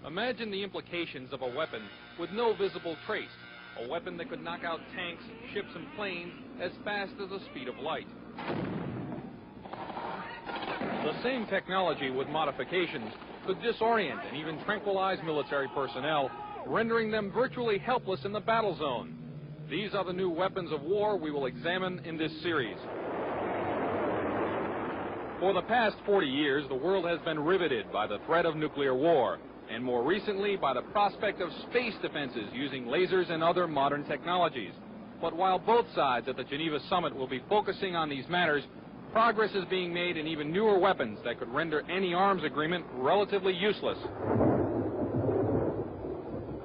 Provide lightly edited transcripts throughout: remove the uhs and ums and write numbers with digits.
Imagine the implications of a weapon with no visible trace, a weapon that could knock out tanks, ships, and planes as fast as the speed of light. The same technology with modifications could disorient and even tranquilize military personnel, rendering them virtually helpless in the battle zone. These are the new weapons of war we will examine in this series. For the past 40 years, the world has been riveted by the threat of nuclear war, and more recently by the prospect of space defenses using lasers and other modern technologies. But while both sides at the Geneva summit will be focusing on these matters, progress is being made in even newer weapons that could render any arms agreement relatively useless.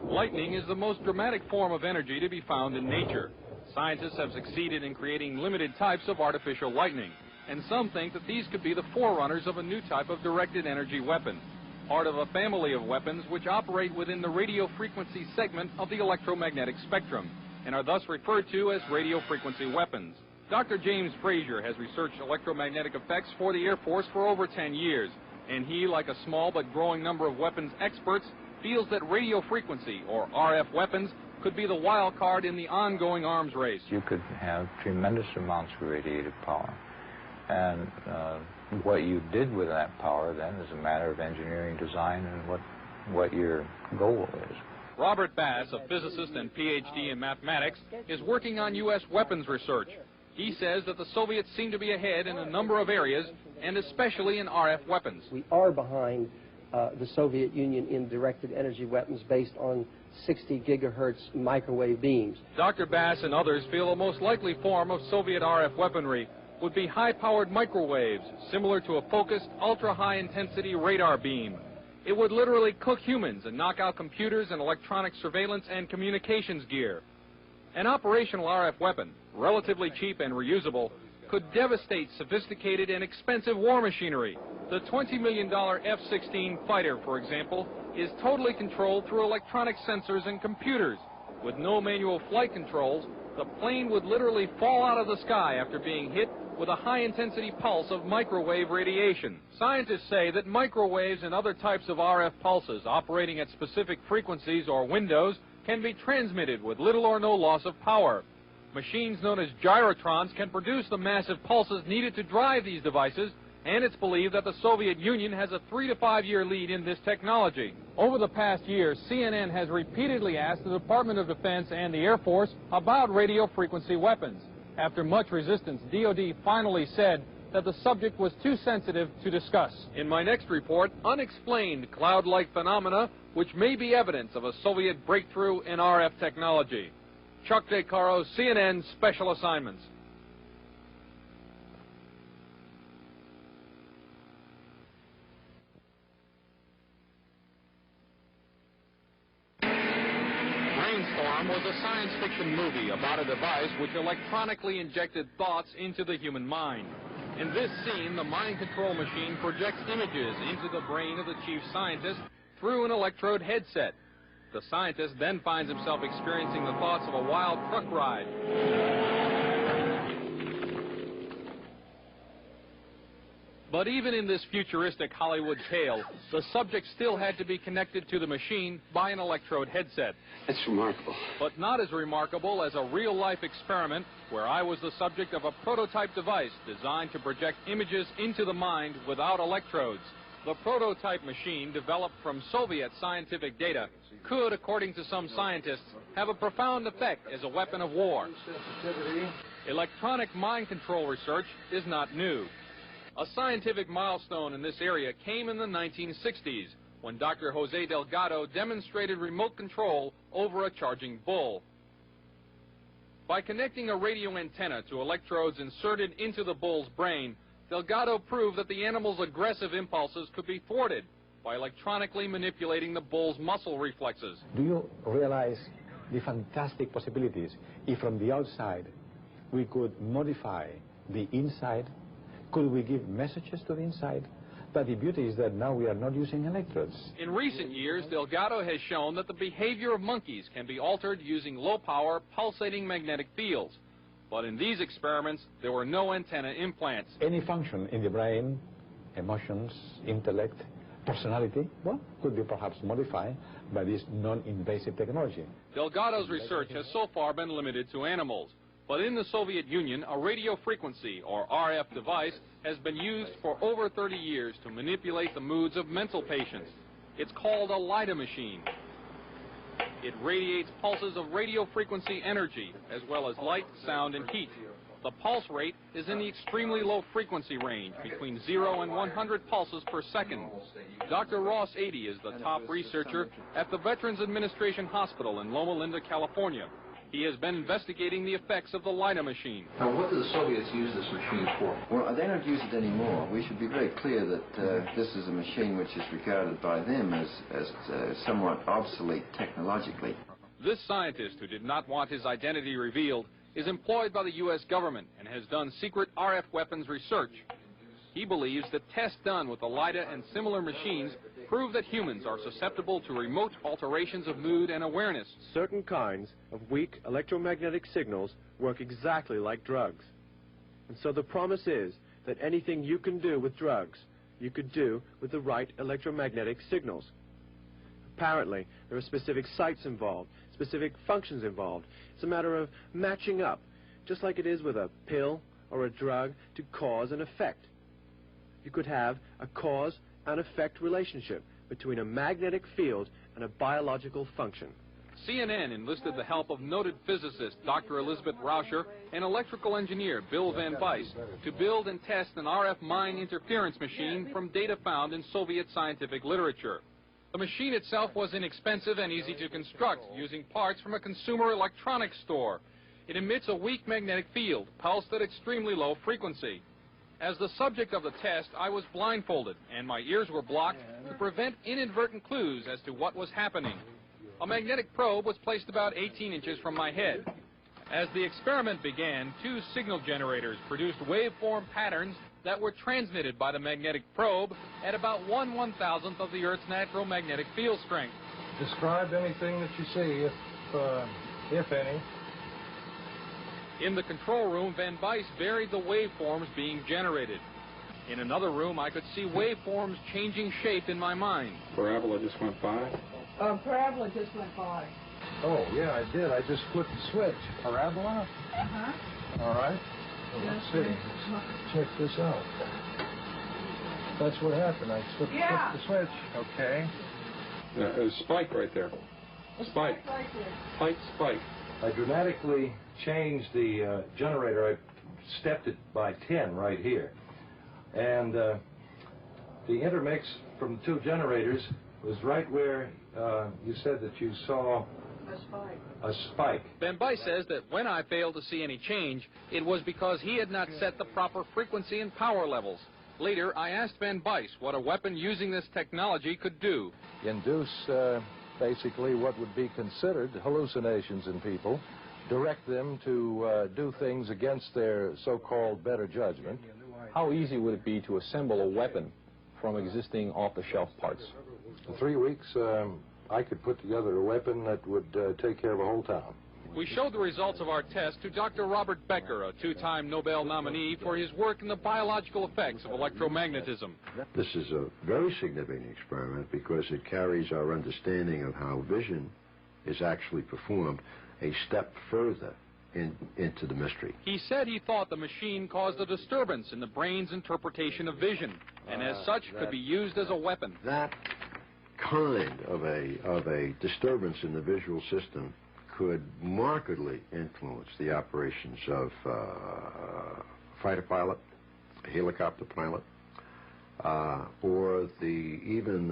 Lightning is the most dramatic form of energy to be found in nature. Scientists have succeeded in creating limited types of artificial lightning, and some think that these could be the forerunners of a new type of directed energy weapon, part of a family of weapons which operate within the radio frequency segment of the electromagnetic spectrum, and are thus referred to as radio frequency weapons. Dr. James Frazier has researched electromagnetic effects for the Air Force for over 10 years, and he, like a small but growing number of weapons experts, feels that radio frequency, or RF weapons, could be the wild card in the ongoing arms race. You could have tremendous amounts of radiative power, and what you did with that power then is a matter of engineering design and what your goal is. Robert Bass, a physicist and PhD in mathematics, is working on U.S. weapons research. He says that the Soviets seem to be ahead in a number of areas, and especially in RF weapons. We are behind the Soviet Union in directed energy weapons based on 60 gigahertz microwave beams. Dr. Bass and others feel the most likely form of Soviet RF weaponry would be high-powered microwaves, similar to a focused, ultra-high-intensity radar beam. It would literally cook humans and knock out computers and electronic surveillance and communications gear. An operational RF weapon, relatively cheap and reusable, could devastate sophisticated and expensive war machinery. The $20 million F-16 fighter, for example, is totally controlled through electronic sensors and computers. With no manual flight controls, the plane would literally fall out of the sky after being hit with a high-intensity pulse of microwave radiation. Scientists say that microwaves and other types of RF pulses operating at specific frequencies or windows can be transmitted with little or no loss of power. Machines known as gyrotrons can produce the massive pulses needed to drive these devices, and it's believed that the Soviet Union has a 3 to 5 year lead in this technology. Over the past year, CNN has repeatedly asked the Department of Defense and the Air Force about radio frequency weapons. After much resistance, DoD finally said that the subject was too sensitive to discuss. In my next report, unexplained cloud-like phenomena which may be evidence of a Soviet breakthrough in RF technology. Chuck DeCaro, CNN Special Assignments. Brainstorm was a science fiction movie about a device which electronically injected thoughts into the human mind. In this scene, the mind control machine projects images into the brain of the chief scientist through an electrode headset. The scientist then finds himself experiencing the thoughts of a wild truck ride. But even in this futuristic Hollywood tale, the subject still had to be connected to the machine by an electrode headset. That's remarkable. But not as remarkable as a real-life experiment where I was the subject of a prototype device designed to project images into the mind without electrodes. The prototype machine, developed from Soviet scientific data, could, according to some scientists, have a profound effect as a weapon of war. Electronic mind control research is not new. A scientific milestone in this area came in the 1960s, when Dr. Jose Delgado demonstrated remote control over a charging bull. By connecting a radio antenna to electrodes inserted into the bull's brain, Delgado proved that the animal's aggressive impulses could be thwarted by electronically manipulating the bull's muscle reflexes. Do you realize the fantastic possibilities if from the outside we could modify the inside? Could we give messages to the inside? But the beauty is that now we are not using electrodes. In recent years, Delgado has shown that the behavior of monkeys can be altered using low-power, pulsating magnetic fields. But in these experiments, there were no antenna implants. Any function in the brain, emotions, intellect, personality, well, could be perhaps modified by this non-invasive technology. Delgado's research has so far been limited to animals. But in the Soviet Union, a radio frequency, or RF device, has been used for over 30 years to manipulate the moods of mental patients. It's called a LIDA machine. It radiates pulses of radio frequency energy, as well as light, sound, and heat. The pulse rate is in the extremely low frequency range, between 0 and 100 pulses per second. Dr. Ross 80 is the top researcher at the Veterans Administration Hospital in Loma Linda, California. He has been investigating the effects of the LIDA machine. Now, what do the Soviets use this machine for? Well, they don't use it anymore. We should be very clear that this is a machine which is regarded by them as somewhat obsolete technologically. This scientist, who did not want his identity revealed, is employed by the U.S. government and has done secret RF weapons research. He believes that tests done with the LIDA and similar machines prove that humans are susceptible to remote alterations of mood and awareness. Certain kinds of weak electromagnetic signals work exactly like drugs. And so the promise is that anything you can do with drugs, you could do with the right electromagnetic signals. Apparently, there are specific sites involved, specific functions involved. It's a matter of matching up, just like it is with a pill or a drug, to cause and effect. You could have a cause and effect relationship between a magnetic field and a biological function. CNN enlisted the help of noted physicist Dr. Elizabeth Rauscher and electrical engineer Bill Van Weiss to build and test an RF mine interference machine from data found in Soviet scientific literature. The machine itself was inexpensive and easy to construct, using parts from a consumer electronics store. It emits a weak magnetic field, pulsed at extremely low frequency. As the subject of the test, I was blindfolded, and my ears were blocked to prevent inadvertent clues as to what was happening. A magnetic probe was placed about 18 inches from my head. As the experiment began, 2 signal generators produced waveform patterns that were transmitted by the magnetic probe at about 1/1000th of the Earth's natural magnetic field strength. Describe anything that you see, if any. In the control room, Van Weiss varied the waveforms being generated. In another room, I could see waveforms changing shape in my mind. Parabola just went by? Parabola just went by. Oh, yeah, I did. I just flipped the switch. Parabola? Uh-huh. All right. Well, let's see. Let's check this out. That's what happened. I flipped the switch. Okay. A spike right there. Spike. Right there. Tight spike. I dramatically changed the generator. I stepped it by 10 right here. And the intermix from the 2 generators was right where you said that you saw a spike. Van Weiss says that when I failed to see any change, it was because he had not set the proper frequency and power levels. Later, I asked Van Weiss what a weapon using this technology could do. Induce basically what would be considered hallucinations in people, direct them to do things against their so-called better judgment. How easy would it be to assemble a weapon from existing off-the-shelf parts? In 3 weeks, I could put together a weapon that would take care of a whole town. We showed the results of our test to Dr. Robert Becker, a 2-time Nobel nominee for his work in the biological effects of electromagnetism. This is a very significant experiment because it carries our understanding of how vision is actually performed a step further into the mystery. He said he thought the machine caused a disturbance in the brain's interpretation of vision, and as such could be used as a weapon. That kind of a disturbance in the visual system could markedly influence the operations of a fighter pilot, a helicopter pilot, or even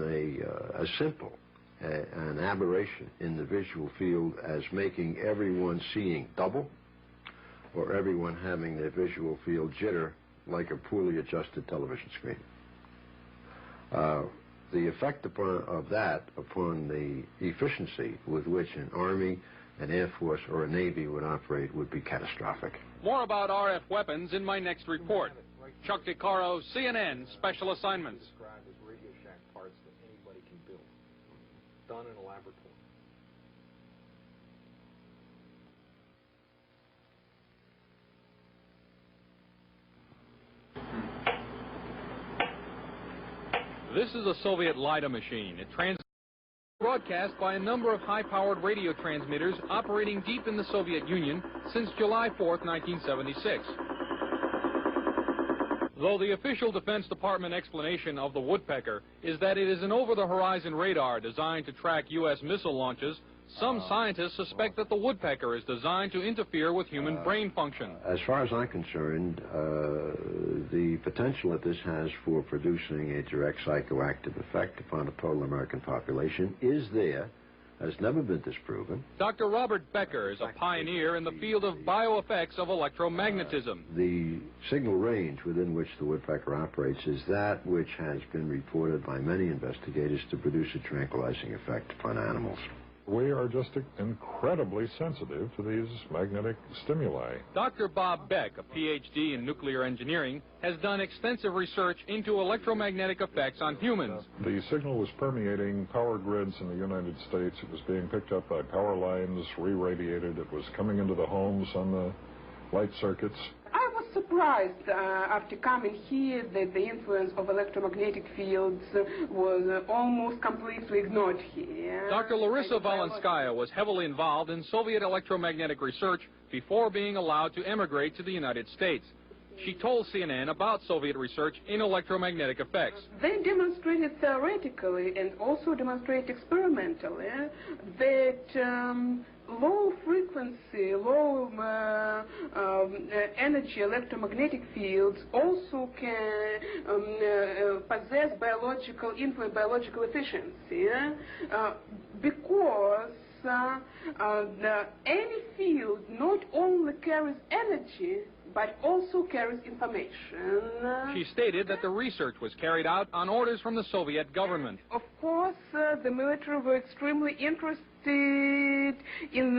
a simple an aberration in the visual field as making everyone seeing double, or everyone having their visual field jitter like a poorly adjusted television screen. The effect of that upon the efficiency with which an Army, an Air Force, or a Navy would operate would be catastrophic. More about RF weapons in my next report. Chuck DeCaro, CNN, Special Assignments. Described as Radio Shack parts that anybody can build, done in a laboratory. This is a Soviet LiDAR machine. It broadcast by a number of high-powered radio transmitters operating deep in the Soviet Union since July 4th, 1976. Though the official Defense Department explanation of the woodpecker is that it is an over-the-horizon radar designed to track U.S. missile launches, some scientists suspect that the woodpecker is designed to interfere with human brain function. As far as I'm concerned, the potential that this has for producing a direct psychoactive effect upon the total American population is there, has never been disproven. Dr. Robert Becker is a pioneer in the field of bioeffects of electromagnetism. The signal range within which the woodpecker operates is that which has been reported by many investigators to produce a tranquilizing effect upon animals. We are just incredibly sensitive to these magnetic stimuli. Dr. Bob Beck, a PhD in nuclear engineering, has done extensive research into electromagnetic effects on humans. The signal was permeating power grids in the United States. It was being picked up by power lines, re-radiated. It was coming into the homes on the light circuits. I was surprised after coming here that the influence of electromagnetic fields was almost completely ignored here. Dr. Larissa Valenskaya was heavily involved in Soviet electromagnetic research before being allowed to emigrate to the United States. She told CNN about Soviet research in electromagnetic effects. They demonstrated theoretically and also demonstrate experimentally that low frequency, low energy electromagnetic fields also can possess biological efficiency because any field not only carries energy but also carries information. She stated that the research was carried out on orders from the Soviet government. Of course, the military were extremely interested in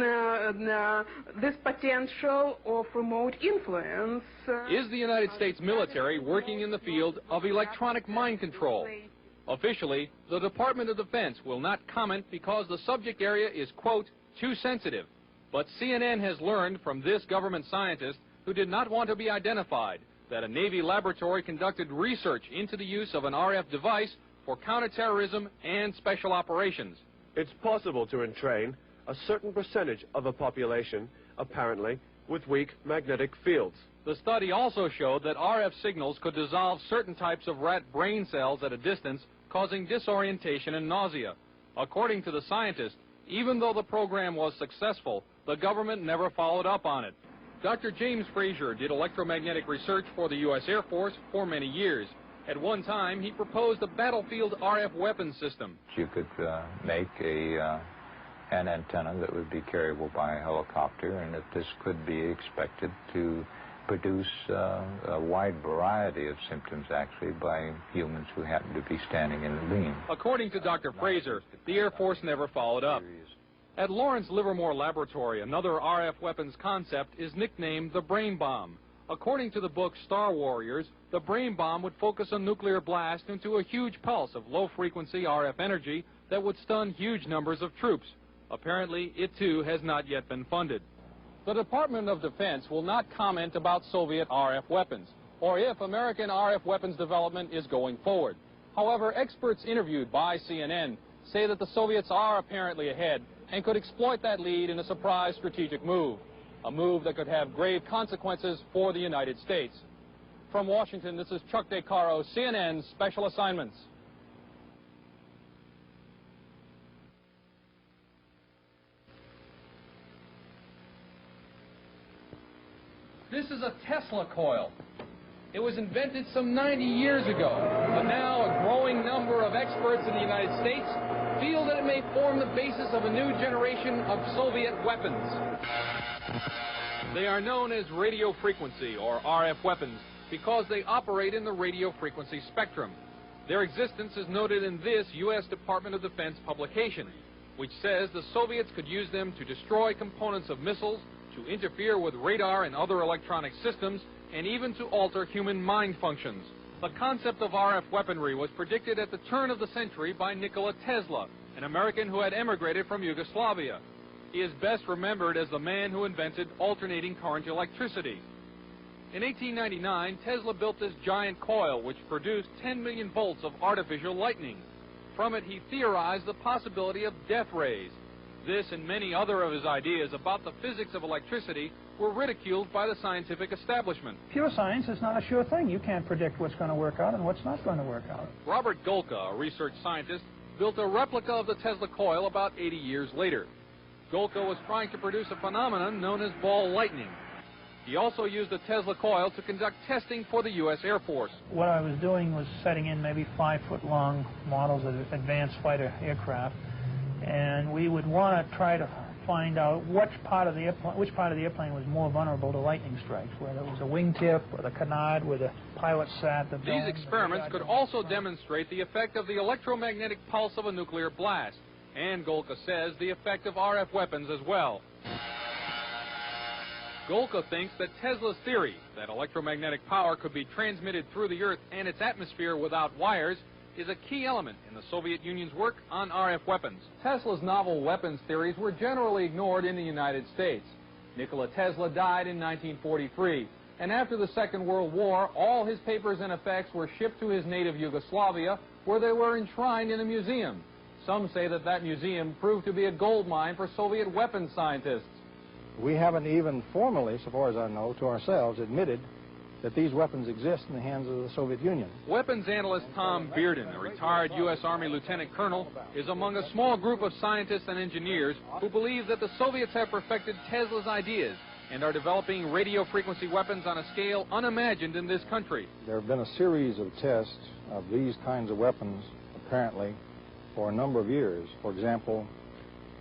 this potential of remote influence. Is the United States military working in the field of electronic mind control? Officially, the Department of Defense will not comment because the subject area is, quote, too sensitive. But CNN has learned from this government scientist who did not want to be identified that a Navy laboratory conducted research into the use of an RF device for counterterrorism and special operations. It's possible to entrain a certain percentage of a population, apparently, with weak magnetic fields. The study also showed that RF signals could dissolve certain types of rat brain cells at a distance, causing disorientation and nausea. According to the scientist, even though the program was successful, the government never followed up on it. Dr. James Frazier did electromagnetic research for the U.S. Air Force for many years. At one time, he proposed a battlefield RF weapon system. You could make an antenna that would be carryable by a helicopter, and that this could be expected to produce a wide variety of symptoms, actually, by humans who happen to be standing in the beam. According to Dr. Fraser, the Air Force never followed up. At Lawrence Livermore Laboratory, another RF weapons concept is nicknamed the brain bomb. According to the book Star Warriors, the brain bomb would focus a nuclear blast into a huge pulse of low-frequency RF energy that would stun huge numbers of troops. Apparently, it too has not yet been funded. The Department of Defense will not comment about Soviet RF weapons, or if American RF weapons development is going forward. However, experts interviewed by CNN say that the Soviets are apparently ahead and could exploit that lead in a surprise strategic move, a move that could have grave consequences for the United States. From Washington, this is Chuck DeCaro, CNN Special Assignments. This is a Tesla coil. It was invented some 90 years ago, but now a growing number of experts in the United States feel that it may form the basis of a new generation of Soviet weapons. They are known as radio frequency, or RF weapons, because they operate in the radio frequency spectrum. Their existence is noted in this U.S. Department of Defense publication, which says the Soviets could use them to destroy components of missiles, to interfere with radar and other electronic systems, and even to alter human mind functions. The concept of RF weaponry was predicted at the turn of the century by Nikola Tesla, an American who had emigrated from Yugoslavia. He is best remembered as the man who invented alternating current electricity. In 1899, Tesla built this giant coil which produced 10 million volts of artificial lightning. From it, he theorized the possibility of death rays. This and many other of his ideas about the physics of electricity were ridiculed by the scientific establishment. Pure science is not a sure thing. You can't predict what's going to work out and what's not going to work out. Robert Golka, a research scientist, built a replica of the Tesla coil about 80 years later. Golka was trying to produce a phenomenon known as ball lightning. He also used the Tesla coil to conduct testing for the U.S. Air Force. What I was doing was setting in maybe 5-foot-long models of advanced fighter aircraft, and we would want to try to find out which part of the airplane was more vulnerable to lightning strikes, whether it was a wingtip or the canard where the pilot sat. These experiments could also demonstrate the effect of the electromagnetic pulse of a nuclear blast, and Golka says the effect of RF weapons as well. Golka thinks that Tesla's theory that electromagnetic power could be transmitted through the Earth and its atmosphere without wires is a key element in the Soviet Union's work on RF weapons. Tesla's novel weapons theories were generally ignored in the United States. Nikola Tesla died in 1943, and after the Second World War, all his papers and effects were shipped to his native Yugoslavia, where they were enshrined in a museum. Some say that that museum proved to be a gold mine for Soviet weapons scientists. We haven't even formally, so far as I know, to ourselves admitted that these weapons exist in the hands of the Soviet Union. Weapons analyst Tom Bearden, a retired U.S. Army lieutenant colonel, is among a small group of scientists and engineers who believe that the Soviets have perfected Tesla's ideas and are developing radio frequency weapons on a scale unimagined in this country. There have been a series of tests of these kinds of weapons, apparently, for a number of years. For example,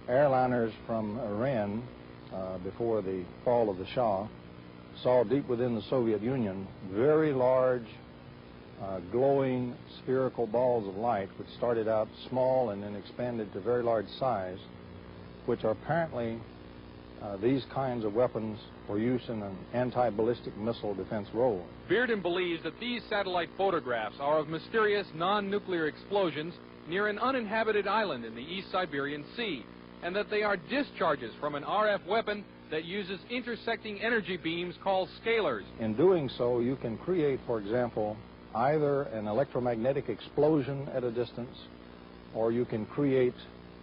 airliners from Iran, before the fall of the Shah, saw deep within the Soviet Union very large glowing spherical balls of light which started out small and then expanded to very large size, which are apparently these kinds of weapons for use in an anti-ballistic missile defense role. Bearden believes that these satellite photographs are of mysterious non-nuclear explosions near an uninhabited island in the East Siberian Sea, and that they are discharges from an RF weapon that uses intersecting energy beams called scalars. In doing so, you can create, for example, either an electromagnetic explosion at a distance, or you can create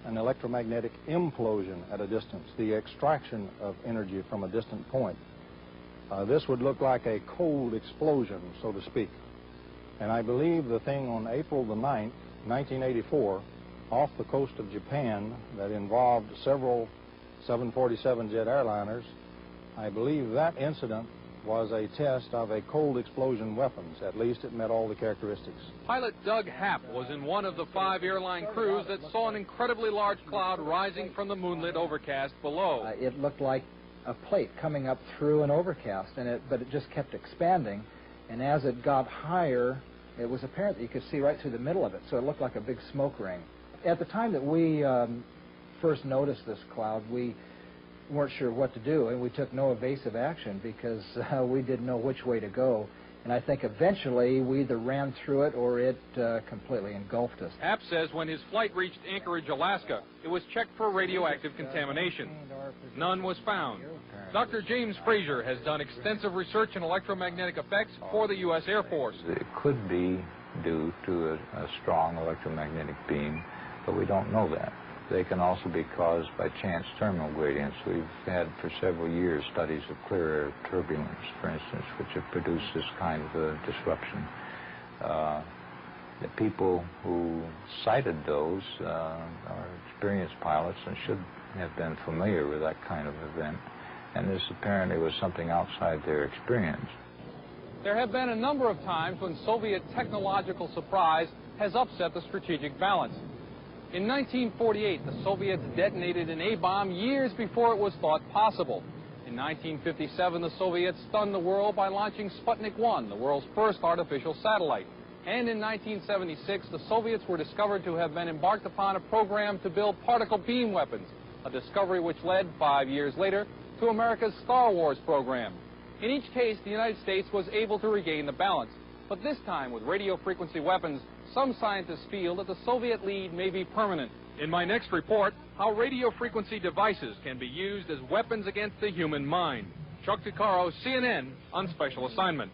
an electromagnetic implosion at a distance, the extraction of energy from a distant point. This would look like a cold explosion, so to speak. And I believe the thing on April the 9th, 1984, off the coast of Japan that involved several 747 jet airliners, I believe that incident was a test of a cold explosion weapons. At least it met all the characteristics. Pilot Doug Happ was in one of the 5 airline crews that saw an incredibly large cloud rising from the moonlit overcast below. It looked like a plate coming up through an overcast, but it just kept expanding, and as it got higher, it was apparent that you could see right through the middle of it, so it looked like a big smoke ring. At the time that we first noticed this cloud, we weren't sure what to do, and we took no evasive action because we didn't know which way to go. And I think eventually we either ran through it or it completely engulfed us. Happ says when his flight reached Anchorage, Alaska, it was checked for radioactive contamination. None was found. Dr. James Fraser has done extensive research in electromagnetic effects for the U.S. Air Force. It could be due to a strong electromagnetic beam, but we don't know that. They can also be caused by chance terminal gradients. We've had for several years studies of clear air turbulence, for instance, which have produced this kind of a disruption. The people who cited those are experienced pilots and should have been familiar with that kind of event, and this apparently was something outside their experience. There have been a number of times when Soviet technological surprise has upset the strategic balance. In 1948, the Soviets detonated an A-bomb years before it was thought possible. In 1957, the Soviets stunned the world by launching Sputnik 1, the world's first artificial satellite. And in 1976, the Soviets were discovered to have been embarked upon a program to build particle beam weapons, a discovery which led 5 years later to America's Star Wars program. In each case, the United States was able to regain the balance. But this time, with radio frequency weapons, some scientists feel that the Soviet lead may be permanent. In my next report, how radio frequency devices can be used as weapons against the human mind. Chuck DeCaro, CNN, on special assignment.